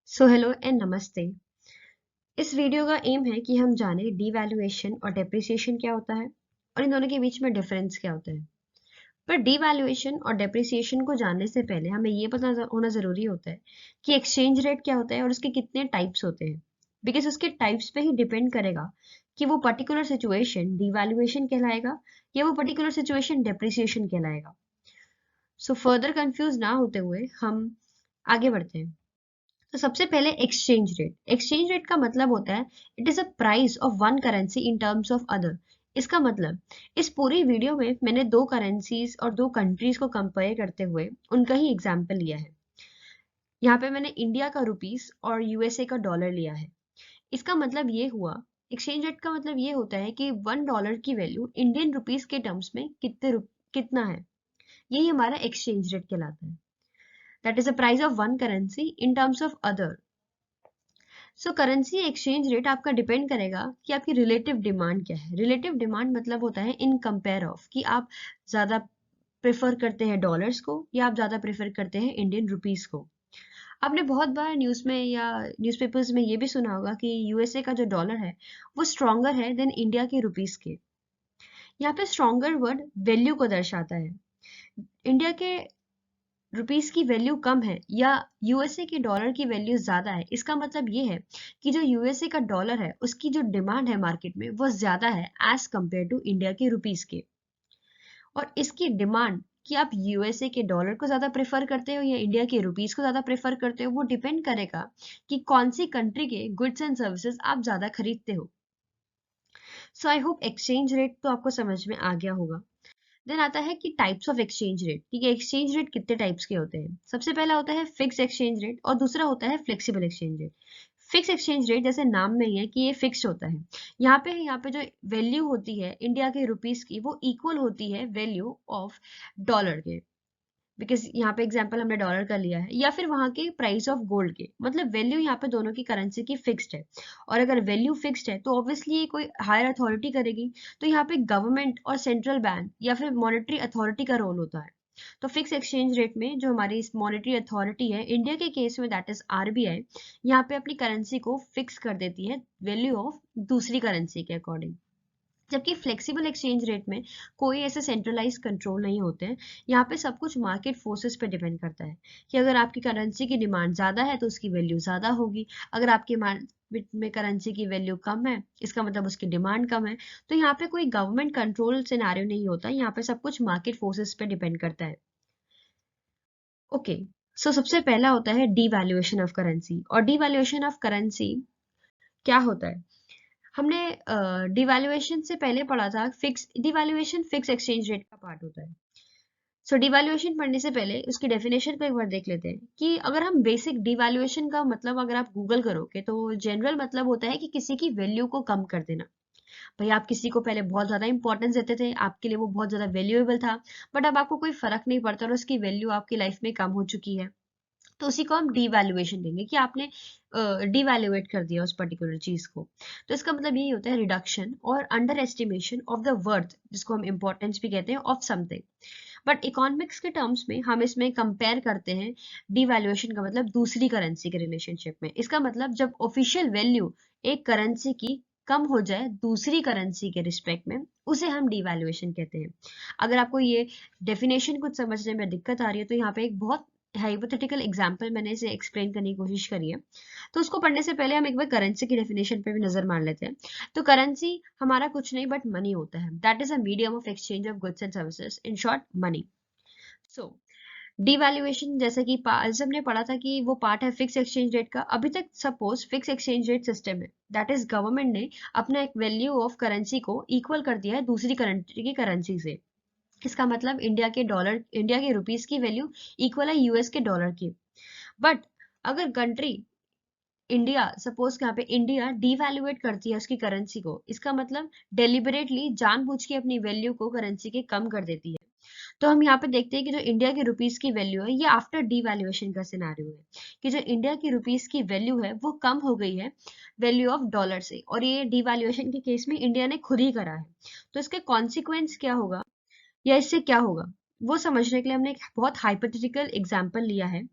So hello and नमस्ते। इस video का एम है कि हम जाने डीवैल्यूएशन और डेप्रिसिएशन क्या होता है और इन दोनों के बीच में डिफरेंस क्या होता है। पर डीवैल्यूएशन और डेप्रिसिएशन को जानने से पहले हमें ये पता होना ज़रूरी होता है कि एक्सचेंज रेट क्या होता है और उसके कितने टाइप्स होते हैं, बिकॉज उसके टाइप्स पे ही डिपेंड करेगा कि वो पर्टिकुलर सिचुएशन डीवैल्यूएशन कहलाएगा या वो पर्टिकुलर सिचुएशन डेप्रिसिएशन कहलाएगा। सो फर्दर कंफ्यूज ना होते हुए हम आगे बढ़ते हैं। तो सबसे पहले एक्सचेंज रेट का मतलब होता है it is a price of one currency in terms of other. इसका मतलब इस पूरी वीडियो में मैंने दो करेंसीज और दो कंट्रीज को कंपेयर करते हुए उनका ही एग्जांपल लिया है। यहाँ पे मैंने इंडिया का रुपीस और यूएसए का डॉलर लिया है। इसका मतलब ये हुआ, एक्सचेंज रेट का मतलब ये होता है कि $1 की वैल्यू इंडियन रुपीस के टर्म्स में कितना है। यही हमारा एक्सचेंज रेट कहलाता है। That is the price of one currency in terms of other. So currency exchange rate आपका डिपेंड करेगा कि आपकी रिलेटिव डिमांड क्या है। रिलेटिव डिमांड मतलब होता है इन कंपेयर ऑफ, कि आप ज़्यादा प्रेफर करते हैं डॉलर्स को या आप ज़्यादा प्रेफर करते हैं इंडियन रुपीस को। आपने बहुत बार न्यूज़ में या न्यूज़पेपर्स में ये भी सुना होगा कि यूएसए का जो डॉलर है वो स्ट्रॉन्गर है देन इंडिया के रुपीस के। यहाँ पे स्ट्रॉन्गर वर्ड वैल्यू को दर्शाता है। इंडिया के रुपीस की वैल्यू कम है या यूएसए के डॉलर की वैल्यू ज्यादा है, इसका मतलब ये है कि जो यूएसए का डॉलर है उसकी जो डिमांड है मार्केट में वो ज्यादा है एज कंपेयर टू इंडिया के रुपीस के। और इसकी डिमांड कि आप यूएसए के डॉलर को ज्यादा प्रेफर करते हो या इंडिया के रुपीस को ज्यादा प्रेफर करते हो वो डिपेंड करेगा कि कौन सी कंट्री के गुड्स एंड सर्विसेज आप ज्यादा खरीदते हो। सो आई होप एक्सचेंज रेट तो आपको समझ में आ गया होगा। देन आता है कि टाइप्स ऑफ एक्सचेंज रेट। ठीक है, एक्सचेंज रेट कितने टाइप्स के होते हैं। सबसे पहला होता है फिक्स एक्सचेंज रेट और दूसरा होता है flexible exchange rate. Fix exchange rate जैसे नाम में ही है कि ये फिक्स होता है। यहाँ पे जो वैल्यू होती है इंडिया के रुपीस की वो इक्वल होती है वैल्यू ऑफ डॉलर के, बिकॉज यहाँ पे एग्जांपल हमने डॉलर का लिया है, या फिर वहां के प्राइस ऑफ गोल्ड के। मतलब वैल्यू यहाँ पे दोनों की करेंसी की फिक्स्ड है। और अगर वैल्यू फिक्स्ड है तो ऑब्वियसली ये कोई हायर अथॉरिटी करेगी। तो यहाँ पे गवर्नमेंट और सेंट्रल बैंक या फिर मॉनेटरी अथॉरिटी का रोल होता है। तो फिक्स एक्सचेंज रेट में जो हमारी मॉनेटरी अथॉरिटी है इंडिया के केस में दैट इज आरबीआई, यहाँ पे अपनी करेंसी को फिक्स कर देती है वैल्यू ऑफ दूसरी करेंसी के अकॉर्डिंग। जबकि फ्लेक्सिबल एक्सचेंज रेट में कोई ऐसे सेंट्रलाइज कंट्रोल नहीं होते हैं। यहाँ पे सब कुछ मार्केट फोर्सेस पे डिपेंड करता है कि अगर आपकी करेंसी की डिमांड ज़्यादा है तो उसकी वैल्यू ज़्यादा होगी। अगर आपकी मार्केट में करेंसी की वैल्यू कम है इसका मतलब उसकी डिमांड कम है। तो यहाँ पे कोई गवर्नमेंट कंट्रोल सिनेरियो नहीं होता, यहाँ पे सब कुछ मार्केट फोर्सेस पे डिपेंड करता है। ओके, सो सबसे पहला होता है डीवैल्यूएशन ऑफ करेंसी। और डीवैल्यूएशन ऑफ करेंसी क्या होता है, हमने डिवैल्यूएशन से पहले पढ़ा था। Fix devaluation fix exchange rate का पार्ट होता है। सो डिवैल्यूएशन पढ़ने से पहले उसकी डेफिनेशन को एक बार देख लेते हैं कि अगर हम बेसिक डिवैल्यूएशन का मतलब अगर आप गूगल करोगे तो जनरल मतलब होता है कि किसी की वैल्यू को कम कर देना। भाई आप किसी को पहले बहुत ज्यादा इंपॉर्टेंस देते थे, आपके लिए वो बहुत ज्यादा वैल्यूएबल था, बट अब आपको कोई फर्क नहीं पड़ता और उसकी वैल्यू आपकी लाइफ में कम हो चुकी है। तो उसी को हम डीवैल्यूएशन देंगे कि आपने डीवैल्यूएट कर दिया उस पर्टिकुलर चीज को। तो इसका मतलब यही होता है रिडक्शन और under estimation of the worth, जिसको हम इंपॉर्टेंस भी कहते हैं, ऑफ समथिंग। बट इकोनॉमिक्स के टर्म्स में हम इसमें कंपेयर करते हैं डीवैल्यूएशन का मतलब दूसरी करेंसी के रिलेशनशिप में। इसका मतलब जब ऑफिशियल वैल्यू एक करेंसी की कम हो जाए दूसरी करेंसी के रिस्पेक्ट में, उसे हम डीवैल्यूएशन कहते हैं। अगर आपको ये डेफिनेशन कुछ समझने में दिक्कत आ रही है तो यहाँ पे एक बहुत हाइपोथेटिकल एग्जांपल मैंने इसे एक्सप्लेन करने की कोशिश करी है। तो उसको पढ़ने से पहले हम एक बार करेंसी की डेफिनेशन पे भी नजर मार लेते हैं। तो करेंसी हमारा कुछ नहीं बट मनी होता है। That is a medium of exchange of goods and services, in short money. So devaluation जैसे कि आज हमने पढ़ा था कि वो पार्ट है फिक्स एक्सचेंज रेट का। अभी तक suppose fix exchange rate system है, दैट इज गवर्नमेंट ने अपना एक वैल्यू ऑफ करेंसी को इक्वल कर दिया है दूसरी कंट्री की करेंसी से। इसका मतलब इंडिया के रुपीस की वैल्यू इक्वल है यूएस के डॉलर की। बट अगर कंट्री इंडिया, सपोज यहाँ पे इंडिया डिवैल्यूएट करती है उसकी करेंसी को, इसका मतलब डेलिबरेटली जानबूझ के अपनी वैल्यू को करेंसी के कम कर देती है। तो हम यहाँ पे देखते हैं कि जो इंडिया की रुपीस की वैल्यू है ये आफ्टर डिवैल्यूएशन का सिनारियो है, कि जो इंडिया की रुपीस की वैल्यू है वो कम हो गई है वैल्यू ऑफ डॉलर से, और ये डिवैल्यूएशन के केस में इंडिया ने खुद ही करा है। तो इसके कॉन्सिक्वेंस क्या होगा या इससे क्या होगा, वो समझने के लिए हमने एक बहुत हाइपोथेटिकल एग्जांपल लिया है।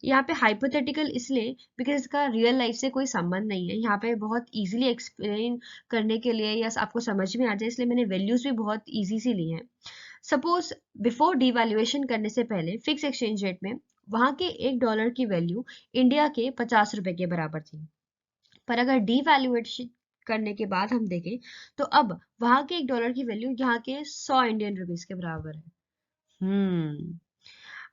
यहाँ पे हाइपोथेटिकल इसलिए बिकॉज इसका रियल लाइफ से कोई संबंध नहीं है, यहाँ पे बहुत इजीली एक्सप्लेन करने के लिए या आपको समझ में आ जाए इसलिए मैंने वैल्यूज भी बहुत इजी सी ली हैं। सपोज बिफोर डिवैल्यूएशन करने से पहले फिक्स एक्सचेंज रेट में वहां के $1 की वैल्यू इंडिया के 50 रुपए के बराबर थी। पर अगर डीवैल्यूएशन करने के बाद हम देखें तो अब वहां के $1 की वैल्यू यहाँ के 100 इंडियन रुपीज के बराबर है।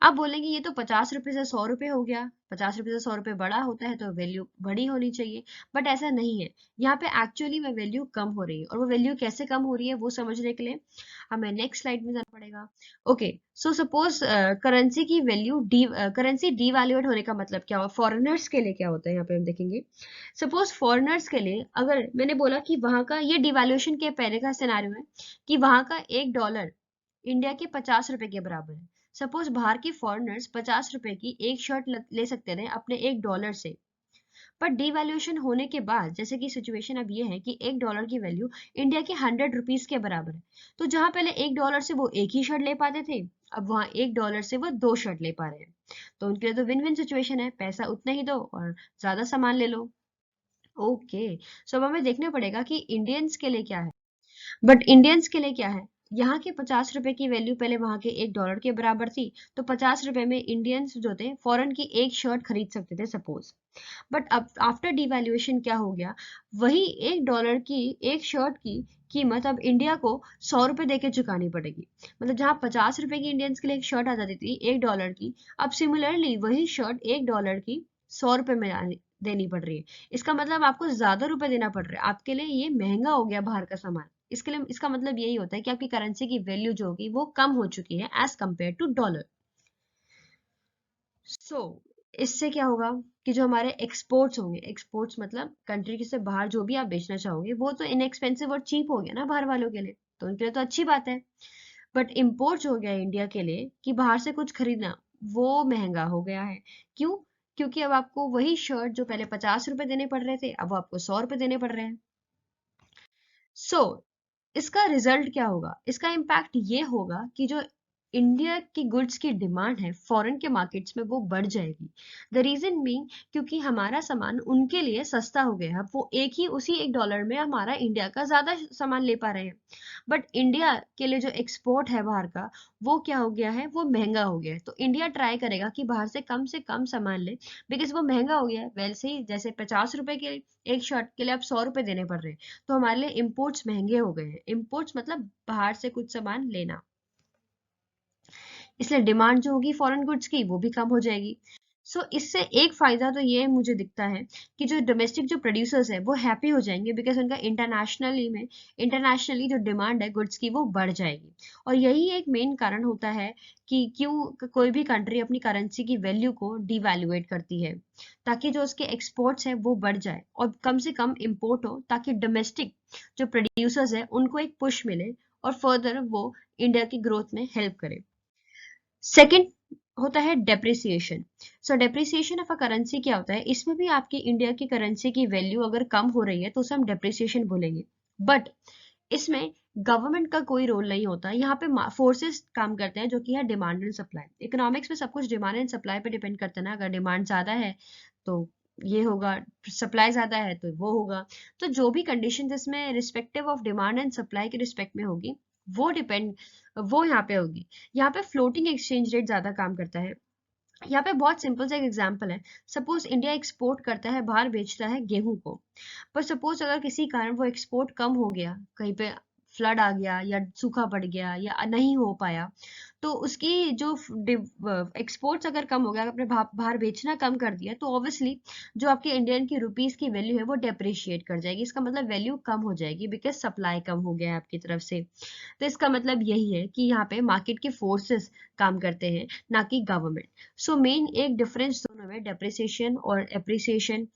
अब बोलेंगे ये तो 50 रुपए से 100 रुपए हो गया, 50 रुपए से 100 रुपए बड़ा होता है तो वैल्यू बड़ी होनी चाहिए, बट ऐसा नहीं है। यहाँ पे एक्चुअली में वैल्यू कम हो रही है, और वो वैल्यू कैसे कम हो रही है वो समझने के लिए हमें नेक्स्ट स्लाइड में जाना पड़ेगा। ओके, सो सपोज करेंसी की वैल्यू करेंसी डीवैल्यूएट होने का मतलब क्या हुआ, फॉरेनर्स के लिए क्या होता है यहाँ पे हम देखेंगे। सपोज फॉरेनर्स के लिए अगर मैंने बोला कि वहां का ये डिवैल्यूएशन के पहले का सिनेरियो है कि वहां का $1 इंडिया के 50 रुपए के बराबर है। सपोज बाहर की फॉरेनर्स 50 रुपए की एक शर्ट ले सकते थे अपने $1 से, पर डिवैल्यूएशन होने के बाद जैसे कि सिचुएशन अब ये है कि $1 की वैल्यू इंडिया के 100 रुपीज के बराबर है, तो जहां पहले $1 से वो एक ही शर्ट ले पाते थे, अब वहां $1 से वो 2 शर्ट ले पा रहे हैं। तो उनके लिए तो विन विन सिचुएशन है, पैसा उतना ही दो और ज्यादा सामान ले लो। ओके, सो अब हमें देखना पड़ेगा कि इंडियंस के लिए क्या है। बट इंडियंस के लिए क्या है, यहाँ के 50 रुपए की वैल्यू पहले वहां के $1 के बराबर थी, तो 50 रुपए में इंडियंस जो थे फॉरेन की एक शर्ट खरीद सकते थे सपोज। बट अब आफ्टर डिवैल्यूएशन क्या हो गया, वही $1 की एक शर्ट की कीमत अब इंडिया को 100 रुपए देके चुकानी पड़ेगी। मतलब जहाँ 50 रुपए की इंडियंस के लिए एक शर्ट आ जाती थी $1 की, अब सिमिलरली वही शर्ट $1 की 100 रुपए में देनी पड़ रही है। इसका मतलब आपको ज्यादा रुपए देना पड़ रहा है, आपके लिए ये महंगा हो गया बाहर का सामान। इसके लिए इसका मतलब यही होता है कि आपकी करेंसी की वैल्यू जो होगी वो कम हो चुकी है एज कंपेयर टू डॉलर। सो इससे क्या होगा कि जो हमारे एक्सपोर्ट्स होंगे, एक्सपोर्ट्स मतलब कंट्री से बाहर जो भी आप बेचना चाहोगे वो तो इनएक्सपेंसिव और चीप हो गया ना बाहर वालों के लिए, तो उनके लिए तो अच्छी बात है। बट इम्पोर्ट हो गया इंडिया के लिए कि बाहर से कुछ खरीदना वो महंगा हो गया है। क्यों? क्योंकि अब आपको वही शर्ट जो पहले 50 रुपए देने पड़ रहे थे अब वो आपको 100 रुपए देने पड़ रहे हैं। सो इसका रिजल्ट क्या होगा, इसका इम्पैक्ट ये होगा कि जो इंडिया की गुड्स की डिमांड है फॉरेन के मार्केट्स में वो बढ़ जाएगी। द रीजन बीइंग क्योंकि हमारा सामान उनके लिए सस्ता हो गया है, वो एक ही उसी $1 में हमारा इंडिया का ज्यादा सामान ले पा रहे हैं। बट इंडिया के लिए जो एक्सपोर्ट है बाहर का वो क्या हो गया है, वो महंगा हो गया है, तो इंडिया ट्राई करेगा कि बाहर से कम सामान ले, बिकॉज वो महंगा हो गया है। वैसे ही जैसे 50 रुपए के एक शर्ट के लिए अब 100 रुपए देने पड़ रहे हैं, तो हमारे लिए इम्पोर्ट्स महंगे हो गए हैं। इम्पोर्ट्स मतलब बाहर से कुछ सामान लेना, इसलिए डिमांड जो होगी फॉरेन गुड्स की वो भी कम हो जाएगी। इससे एक फायदा तो ये मुझे दिखता है कि जो डोमेस्टिक जो प्रोड्यूसर्स है वो हैप्पी हो जाएंगे, बिकॉज उनका इंटरनेशनली जो डिमांड है गुड्स की वो बढ़ जाएगी। और यही एक मेन कारण होता है कि क्यों कोई भी कंट्री अपनी करेंसी की वैल्यू को डिवैल्यूएट करती है, ताकि जो उसके एक्सपोर्ट्स है वो बढ़ जाए और कम से कम इम्पोर्ट हो, ताकि डोमेस्टिक जो प्रोड्यूसर्स है उनको एक पुश मिले और फर्दर वो इंडिया की ग्रोथ में हेल्प करे। सेकंड होता है depreciation. Depreciation of a currency क्या होता है, इसमें भी आपकी इंडिया की करेंसी की वैल्यू अगर कम हो रही है तो उसे हम डेप्रिसिएशन बोलेंगे। बट इसमें गवर्नमेंट का कोई रोल नहीं होता, यहाँ पे फोर्सेस काम करते हैं जो कि है डिमांड एंड सप्लाई। इकोनॉमिक्स में सब कुछ डिमांड एंड सप्लाई पे डिपेंड करता है ना, अगर डिमांड ज्यादा है तो ये होगा, सप्लाई ज्यादा है तो वो होगा। तो जो भी कंडीशन इसमें respective of demand and supply के रिस्पेक्ट में होगी वो यहाँ पे होगी। यहाँ पे फ्लोटिंग एक्सचेंज रेट ज्यादा काम करता है। यहाँ पे बहुत सिंपल सा एक एग्जांपल है। सपोज इंडिया एक्सपोर्ट करता है, बाहर बेचता है गेहूं को, पर सपोज अगर किसी कारण वो एक्सपोर्ट कम हो गया, कहीं पे फ्लड आ गया या सूखा पड़ गया या नहीं हो पाया, तो उसकी जो एक्सपोर्ट्स अगर कम हो गया, आपने बाहर बेचना कम कर दिया, तो ऑब्वियसली जो आपकी इंडियन की रुपीस की वैल्यू है वो डेप्रिशिएट कर जाएगी। इसका मतलब वैल्यू कम हो जाएगी बिकॉज सप्लाई कम हो गया है आपकी तरफ से। तो इसका मतलब यही है कि यहाँ पे मार्केट के फोर्सेस काम करते हैं, ना कि गवर्नमेंट। मेन एक डिफरेंस दोनों में डेप्रिसिएशन और एप्रिसिएशन,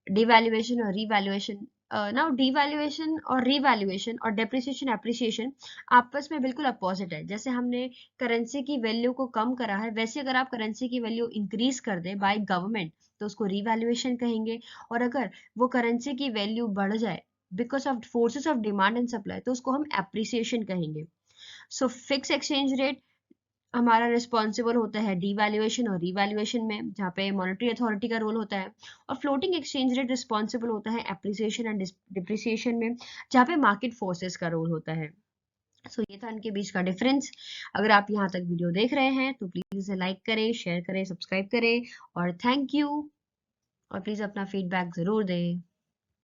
डिवैल्यूएशन और रीवैल्यूएशन। नाउ डिवैल्यूएशन और रीवैल्यूएशन और डेप्रिसिएशन एप्रिसिएशन आपस में बिल्कुल अपोजिट है। जैसे हमने करेंसी की वैल्यू को कम करा है, वैसे अगर आप करेंसी की वैल्यू इंक्रीज कर दे बाय गवर्नमेंट तो उसको रीवैल्यूएशन कहेंगे, और अगर वो करेंसी की वैल्यू बढ़ जाए because of forces of demand and supply तो उसको हम एप्रिसिएशन कहेंगे। फिक्स एक्सचेंज रेट हमारा रिस्पॉन्सिबल होता है डीवैल्यूएशन और रीवैल्यूएशन में, जहाँ पे मॉनेटरी अथॉरिटी का रोल होता है, और फ्लोटिंग एक्सचेंज रेट रिस्पॉन्सिबल होता है एप्रिसिएशन एंड डिप्रिसिएशन में, जहाँ पे मार्केट फोर्सेस का रोल होता है। सो ये था इनके बीच का डिफरेंस। अगर आप यहाँ तक वीडियो देख रहे हैं तो प्लीज इसे लाइक करें, शेयर करें, सब्सक्राइब करें, और थैंक यू। और प्लीज अपना फीडबैक जरूर दें।